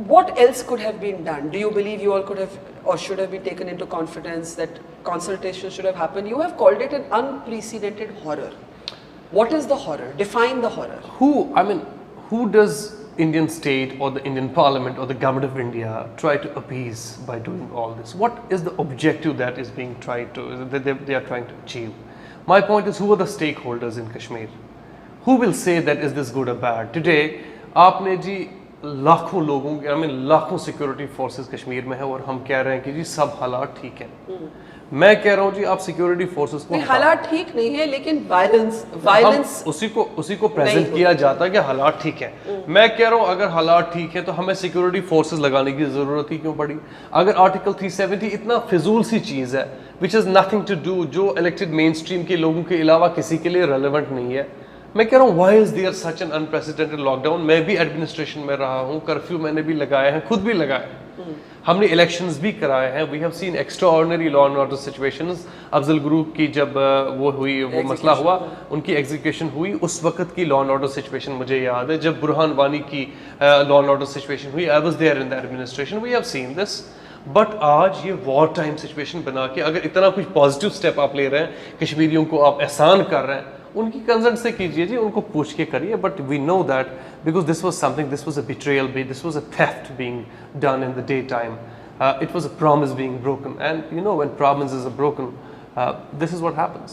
What else could have been done? Do you believe you all could have or should have been taken into confidence, that consultation should have happened? You have called it an unprecedented horror. What is the horror? Define the horror. Who does Indian state or the Indian parliament or the government of India try to appease by doing all this? What is the objective that is being tried to, that they are trying to achieve? My point is, who are the stakeholders in Kashmir? Who will say that is this good or bad? Today, आपने जी लाखों लोगों के लाखों security forces Kashmir में है और हम कह रहे हैं कि जी सब हालात ठीक हैं। मैं कह रहा हूँ जी आप सिक्योरिटी फोर्सेस को हालात ठीक नहीं है, लेकिन वायलेंस उसी को प्रेजेंट किया जाता है कि हालात ठीक हैं। मैं कह रहा हूँ अगर हालात ठीक है तो हमें सिक्योरिटी फोर्सेस लगाने की ज़रूरत ही क्यों पड़ी? अगर आर्टिकल 370 इतना फिजूल सी चीज़ है which is nothing to do, जो इलेक्टेड मेन स्ट्रीम के लोगों के अलावा किसी के लिए रेलिवेंट नहीं है, मैं कह रहा हूँ why is there such an unprecedented lockdown? मैं भी एडमिनिस्ट्रेशन में रहा हूँ, कर्फ्यू मैंने भी लगाए हैं, खुद भी लगाए हैं, हमने इलेक्शंस भी कराए हैं। We have seen extraordinary law and order situations. Afzal group की जब वो मसला हुआ, उनकी एग्जीक्यूशन हुई, उस वक्त की लॉ एंड ऑर्डर सिचुएशन मुझे याद है। जब बुरहान वानी की लॉ एंड ऑर्डर सिचुएशन हुई, I was there in the administration, we have seen this. But आज ये वॉर टाइम सिचुएशन बना के अगर इतना कुछ पॉजिटिव स्टेप आप ले रहे हैं, कश्मीरियों को आप एहसान कर रहे हैं, उनकी कंसर्न से कीजिए जी, उनको पूछ के करिए। But we know that because this was something, this was a betrayal, this was a theft being done in the daytime, it was a promise being broken, and you know when promises are broken, this is what happens.